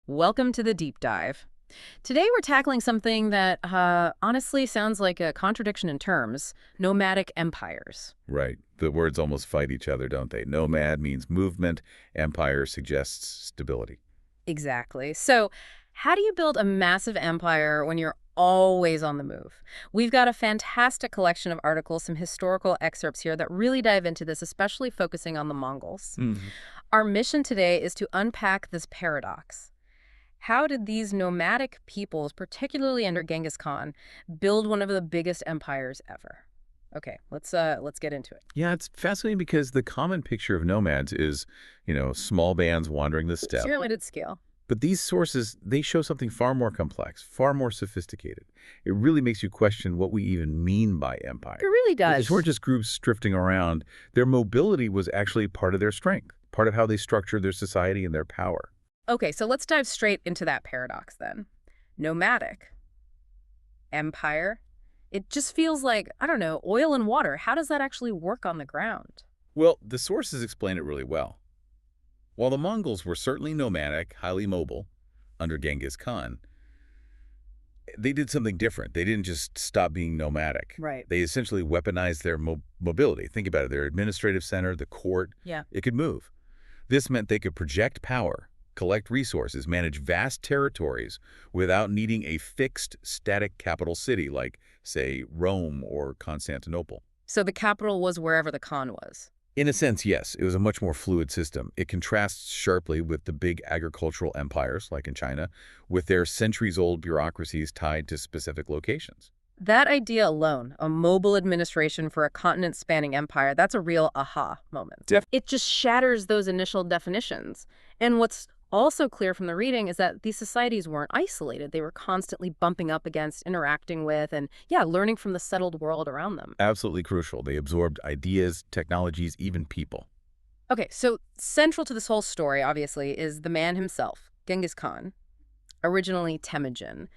Welcome to the deep dive. Today we're tackling something that honestly sounds like a contradiction in terms, nomadic empires. Right. The words almost fight each other, don't they? Nomad means movement. Empire suggests stability. Exactly. So how do you build a massive empire when you're always on the move? We've got a fantastic collection of articles, some historical excerpts here that really dive into this, especially focusing on the Mongols. Mhm. Our mission today is to unpack this paradox. How did these nomadic peoples, particularly under Genghis Khan, build one of the biggest empires ever? Okay, let's get into it. Yeah, it's fascinating because the common picture of nomads is, small bands wandering the steppe. Zero limited scale. But these sources, they show something far more complex, far more sophisticated. It really makes you question what we even mean by empire. It really These does. weren't just groups drifting around. Their mobility was actually part of their strength, part of how they structured their society and their power. Okay, so let's dive straight into that paradox then. Nomadic, empire. It just feels like, I don't know, oil and water. How does that actually work on the ground? Well, the sources explain it really well. While the Mongols were certainly nomadic, highly mobile, under Genghis Khan, they did something different. They didn't just stop being nomadic. Right. They essentially weaponized their mobility. Think about it. Their administrative center, the court, Yeah. it could move. This meant they could project power, collect resources, manage vast territories without needing a fixed, static capital city like, say, Rome or Constantinople. So the capital was wherever the Khan was. In a sense, yes, it was a much more fluid system. It contrasts sharply with the big agricultural empires, like in China, with their centuries-old bureaucracies tied to specific locations. That idea alone, a mobile administration for a continent-spanning empire, that's a real aha moment. It just shatters those initial definitions. And what's also clear from the reading is that these societies weren't isolated. They were constantly bumping up against, interacting with, and yeah, learning from the settled world around them. Absolutely crucial. They absorbed ideas, technologies, even people. Okay, so central to this whole story, obviously, is the man himself, Genghis Khan, originally Temujin,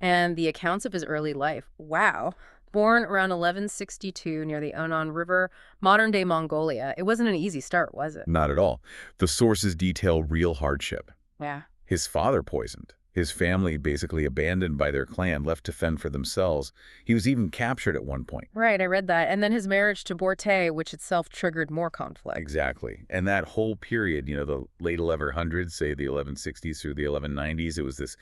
and the accounts of his early life. Wow. Born around 1162 near the Onon River, modern-day Mongolia. It wasn't an easy start, was it? Not at all. The sources detail real hardship. Yeah. His father poisoned. His family basically abandoned by their clan, left to fend for themselves. He was even captured at one point. Right, I read that. And then his marriage to Borte, which itself triggered more conflict. Exactly. And that whole period, the late 1100s, say the 1160s through the 1190s, it was this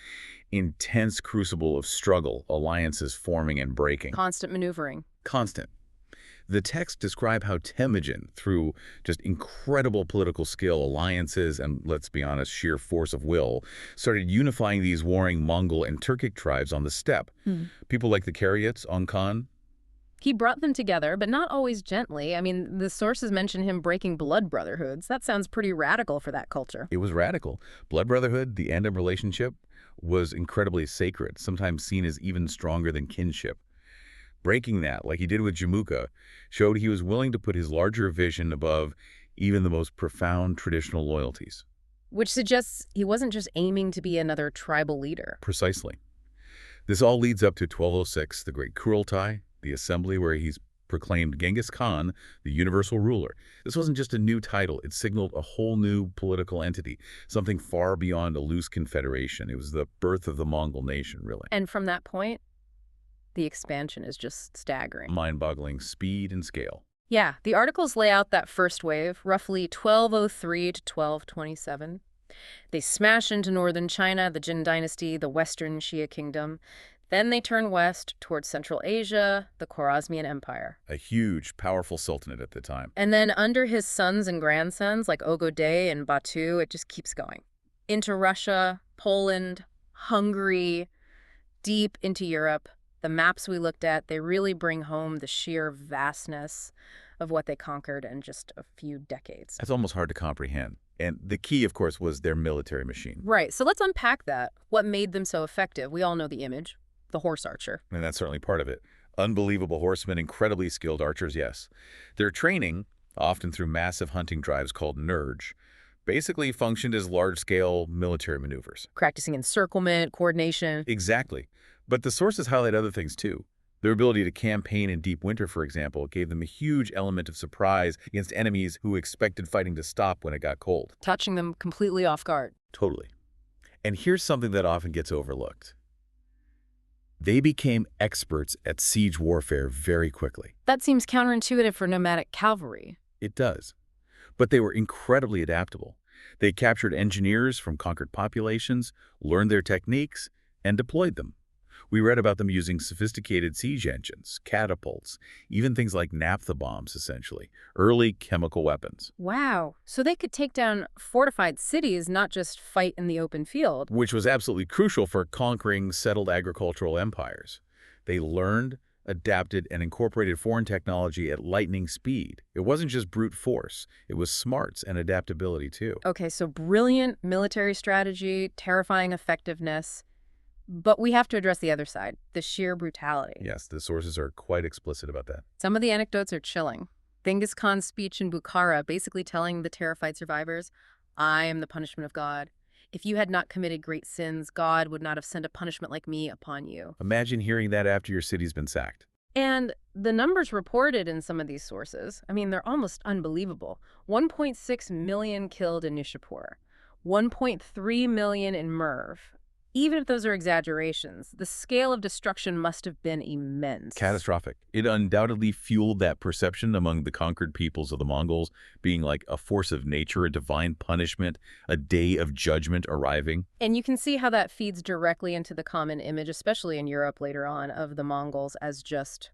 intense crucible of struggle, alliances forming and breaking. Constant maneuvering. Constant. The texts describe how Temujin, through just incredible political skill, alliances, and let's be honest, sheer force of will, started unifying these warring Mongol and Turkic tribes on the steppe. People like the Karyots, Khan. He brought them together, but not always gently. I mean, the sources mention him breaking blood brotherhoods. That sounds pretty radical for that culture. It was radical. Blood brotherhood, the end of relationship, was incredibly sacred, sometimes seen as even stronger than kinship. Breaking that, like he did with Jamuka, showed he was willing to put his larger vision above even the most profound traditional loyalties. Which suggests he wasn't just aiming to be another tribal leader. Precisely. This all leads up to 1206, the Great Kurultai, the assembly where he's proclaimed Genghis Khan the universal ruler. This wasn't just a new title. It signaled a whole new political entity, something far beyond a loose confederation. It was the birth of the Mongol nation, really. And from that point, the expansion is just staggering. Mind-boggling speed and scale. Yeah, the articles lay out that first wave, roughly 1203 to 1227. They smash into northern China, the Jin dynasty, the western Xia kingdom. Then they turn west towards Central Asia, the Khwarezmian Empire. A huge, powerful sultanate at the time. And then under his sons and grandsons, like Ogodei and Batu, it just keeps going. Into Russia, Poland, Hungary, deep into Europe. The maps we looked at, they really bring home the sheer vastness of what they conquered in just a few decades. That's almost hard to comprehend. And the key, of course, was their military machine. Right, so let's unpack that. What made them so effective? We all know the image, the horse archer. And that's certainly part of it. Unbelievable horsemen, incredibly skilled archers, yes. Their training, often through massive hunting drives called nurge, basically functioned as large-scale military maneuvers. Practicing encirclement, coordination. Exactly. But the sources highlight other things, too. Their ability to campaign in deep winter, for example, gave them a huge element of surprise against enemies who expected fighting to stop when it got cold. Touching them completely off guard. Totally. And here's something that often gets overlooked. They became experts at siege warfare very quickly. That seems counterintuitive for nomadic cavalry. It does. But they were incredibly adaptable. They captured engineers from conquered populations, learned their techniques, and deployed them. We read about them using sophisticated siege engines, catapults, even things like naphtha bombs, essentially, early chemical weapons. Wow. So they could take down fortified cities, not just fight in the open field. Which was absolutely crucial for conquering settled agricultural empires. They learned, adapted, and incorporated foreign technology at lightning speed. It wasn't just brute force. It was smarts and adaptability, too. Okay, so brilliant military strategy, terrifying effectiveness. But we have to address the other side, the sheer brutality. Yes, the sources are quite explicit about that. Some of the anecdotes are chilling. Genghis Khan's speech in Bukhara basically telling the terrified survivors, "I am the punishment of God. If you had not committed great sins, God would not have sent a punishment like me upon you." Imagine hearing that after your city's been sacked. And the numbers reported in some of these sources, I mean, they're almost unbelievable. 1.6 million killed in Nishapur, 1.3 million in Merv. Even if those are exaggerations, the scale of destruction must have been immense. Catastrophic. It undoubtedly fueled that perception among the conquered peoples of the Mongols being like a force of nature, a divine punishment, a day of judgment arriving. And you can see how that feeds directly into the common image, especially in Europe later on, of the Mongols as just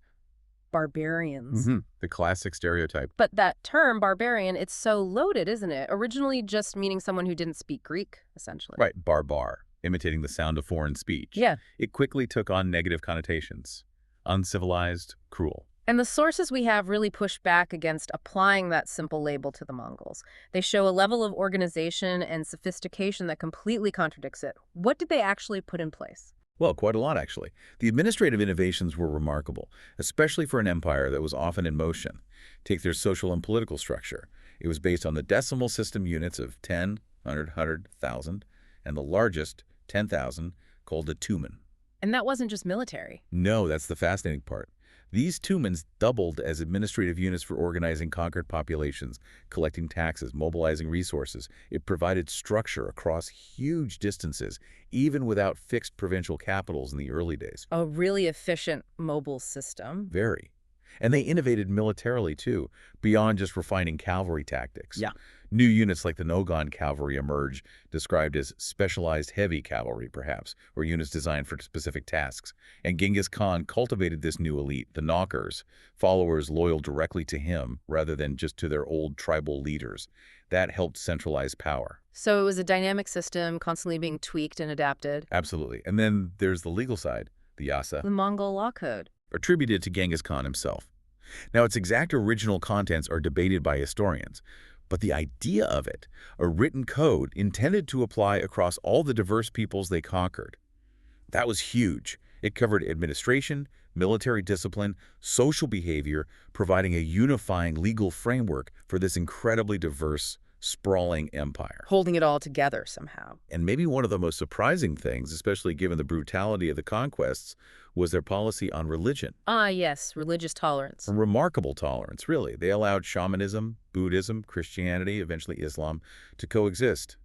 barbarians. The classic stereotype. But that term, barbarian, it's so loaded, isn't it? Originally just meaning someone who didn't speak Greek, essentially. Right, barbar, imitating the sound of foreign speech. Yeah. It quickly took on negative connotations. Uncivilized, cruel. And the sources we have really push back against applying that simple label to the Mongols. They show a level of organization and sophistication that completely contradicts it. What did they actually put in place? Well, quite a lot, actually. The administrative innovations were remarkable, especially for an empire that was often in motion. Take their social and political structure. It was based on the decimal system units of 10, 100, 100,000, and the largest, 10,000, called a tumen. And that wasn't just military. No, that's the fascinating part. These tumens doubled as administrative units for organizing conquered populations, collecting taxes, mobilizing resources. It provided structure across huge distances, even without fixed provincial capitals in the early days. A really efficient mobile system. Very. And they innovated militarily, too, beyond just refining cavalry tactics. Yeah. New units like the Nogon cavalry emerge, described as specialized heavy cavalry, perhaps, or units designed for specific tasks. And Genghis Khan cultivated this new elite, the knockers, followers loyal directly to him rather than just to their old tribal leaders. That helped centralize power. So it was a dynamic system, constantly being tweaked and adapted. Absolutely. And then there's the legal side, the Yasa, The Mongol law code. attributed to Genghis Khan himself. Now, its exact original contents are debated by historians, but the idea of it, a written code intended to apply across all the diverse peoples they conquered, that was huge. It covered administration, military discipline, social behavior, providing a unifying legal framework for this incredibly diverse, sprawling empire. Holding it all together somehow. And maybe one of the most surprising things, especially given the brutality of the conquests, was their policy on religion. Ah, yes, religious tolerance. A remarkable tolerance, really. They allowed shamanism, Buddhism, Christianity, eventually Islam, to coexist.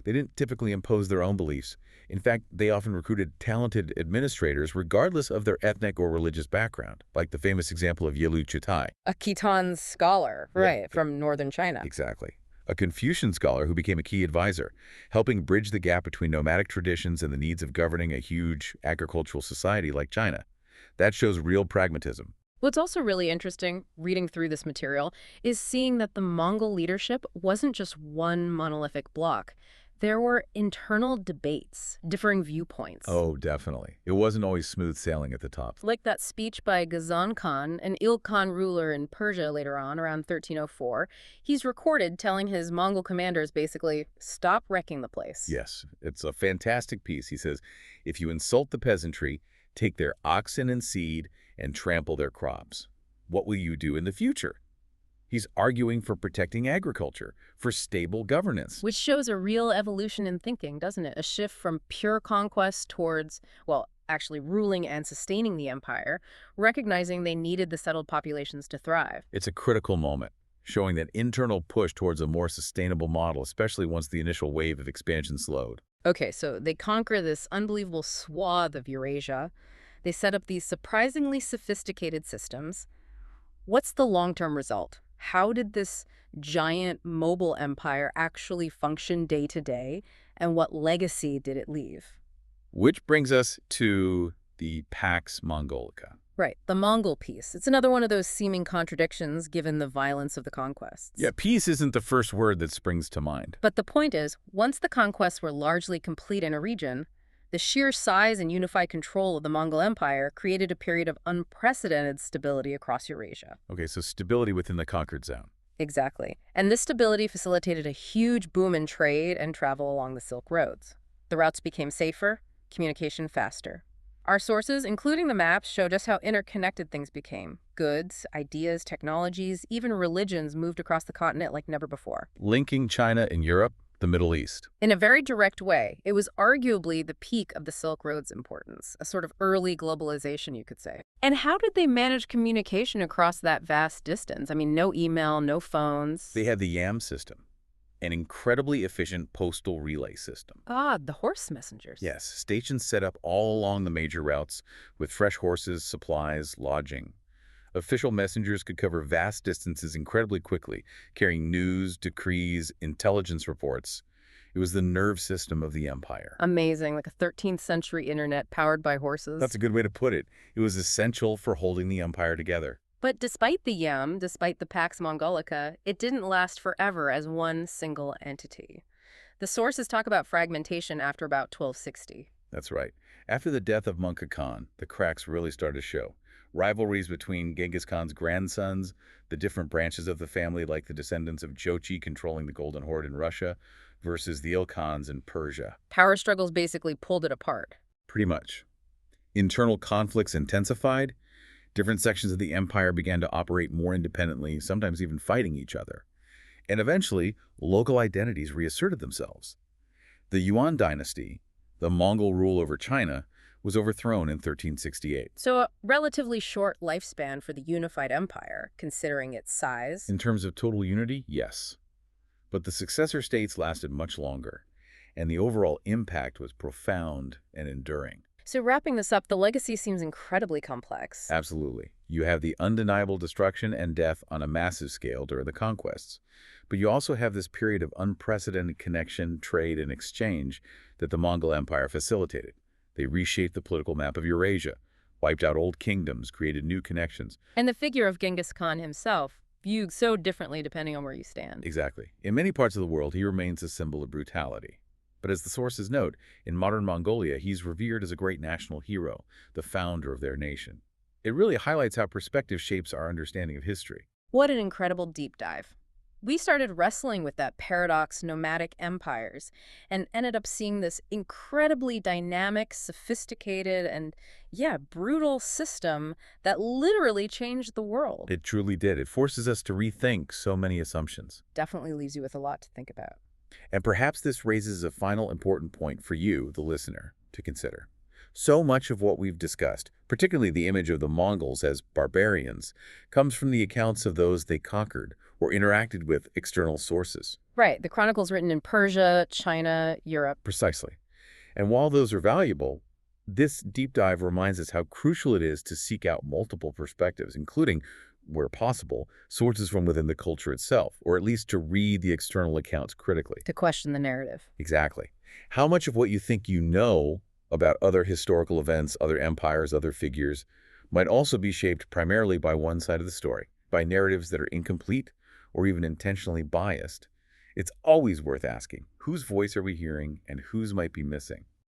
They didn't typically impose their own beliefs. In fact, they often recruited talented administrators regardless of their ethnic or religious background, like the famous example of Yelu Chutai. A Khitan scholar, Yeah. right, from northern China. Exactly. A Confucian scholar who became a key advisor, helping bridge the gap between nomadic traditions and the needs of governing a huge agricultural society like China. That shows real pragmatism. What's also really interesting, reading through this material, is seeing that the Mongol leadership wasn't just one monolithic bloc. There were internal debates, differing viewpoints. Oh, definitely. It wasn't always smooth sailing at the top. Like that speech by Ghazan Khan, an Il Khan ruler in Persia later on, around 1304. He's recorded telling his Mongol commanders basically, stop wrecking the place. Yes, it's a fantastic piece. He says, if you insult the peasantry, take their oxen and seed, and trample their crops, what will you do in the future? He's arguing for protecting agriculture, for stable governance. Which shows a real evolution in thinking, doesn't it? A shift from pure conquest towards, well, actually ruling and sustaining the empire, recognizing they needed the settled populations to thrive. It's a critical moment. showing that internal push towards a more sustainable model, especially once the initial wave of expansion slowed. Okay, so they conquer this unbelievable swath of Eurasia. They set up these surprisingly sophisticated systems. What's the long-term result? How did this giant mobile empire actually function day to day, and what legacy did it leave? Which brings us to the Pax Mongolica. Right, the Mongol piece. It's another one of those seeming contradictions given the violence of the conquests. Yeah, peace isn't the first word that springs to mind. But the point is, once the conquests were largely complete in a region, the sheer size and unified control of the Mongol Empire created a period of unprecedented stability across Eurasia. Okay, so stability within the conquered zone. Exactly. And this stability facilitated a huge boom in trade and travel along the Silk Roads. The routes became safer, communication faster. Our sources, including the maps, show just how interconnected things became. Goods, ideas, technologies, even religions moved across the continent like never before. Linking China and Europe, the Middle East. In a very direct way, it was arguably the peak of the Silk Road's importance, a sort of early globalization, you could say. And how did they manage communication across that vast distance? I mean, no email, no phones. They had the YAM system, an incredibly efficient postal relay system. Ah, the horse messengers. Yes, stations set up all along the major routes with fresh horses, supplies, lodging. Official messengers could cover vast distances incredibly quickly, carrying news, decrees, intelligence reports. It was the nerve system of the empire. Amazing, like a 13th century internet powered by horses. That's a good way to put it. It was essential for holding the empire together. But despite the YAM, despite the Pax Mongolica, it didn't last forever as one single entity. The sources talk about fragmentation after about 1260. That's right. After the death of Mongke Khan, the cracks really started to show. Rivalries between Genghis Khan's grandsons, the different branches of the family like the descendants of Jochi controlling the Golden Horde in Russia, versus the Ilkhans in Persia. Power struggles basically pulled it apart. Pretty much. Internal conflicts intensified. Different sections of the empire began to operate more independently, sometimes even fighting each other. And eventually, local identities reasserted themselves. The Yuan dynasty, the Mongol rule over China, was overthrown in 1368. So a relatively short lifespan for the unified empire, considering its size. In terms of total unity, yes. But the successor states lasted much longer, and the overall impact was profound and enduring. So wrapping this up, the legacy seems incredibly complex. Absolutely. You have the undeniable destruction and death on a massive scale during the conquests. But you also have this period of unprecedented connection, trade, and exchange that the Mongol Empire facilitated. They reshaped the political map of Eurasia, wiped out old kingdoms, created new connections. And the figure of Genghis Khan himself, viewed so differently depending on where you stand. Exactly. In many parts of the world, he remains a symbol of brutality. But as the sources note, in modern Mongolia, he's revered as a great national hero, the founder of their nation. It really highlights how perspective shapes our understanding of history. What an incredible deep dive. We started wrestling with that paradox nomadic empires and ended up seeing this incredibly dynamic, sophisticated, and, yeah, brutal system that literally changed the world. It truly did. It forces us to rethink so many assumptions. Definitely leaves you with a lot to think about. And perhaps this raises a final important point for you, the listener, to consider. So much of what we've discussed, particularly the image of the Mongols as barbarians, comes from the accounts of those they conquered or interacted with external sources. Right, the chronicles written in Persia, China, Europe. Precisely. And while those are valuable, this deep dive reminds us how crucial it is to seek out multiple perspectives, including, where possible, sources from within the culture itself, or at least to read the external accounts critically. To question the narrative. Exactly. How much of what you think you know about other historical events, other empires, other figures, might also be shaped primarily by one side of the story, by narratives that are incomplete or even intentionally biased? It's always worth asking, whose voice are we hearing and whose might be missing?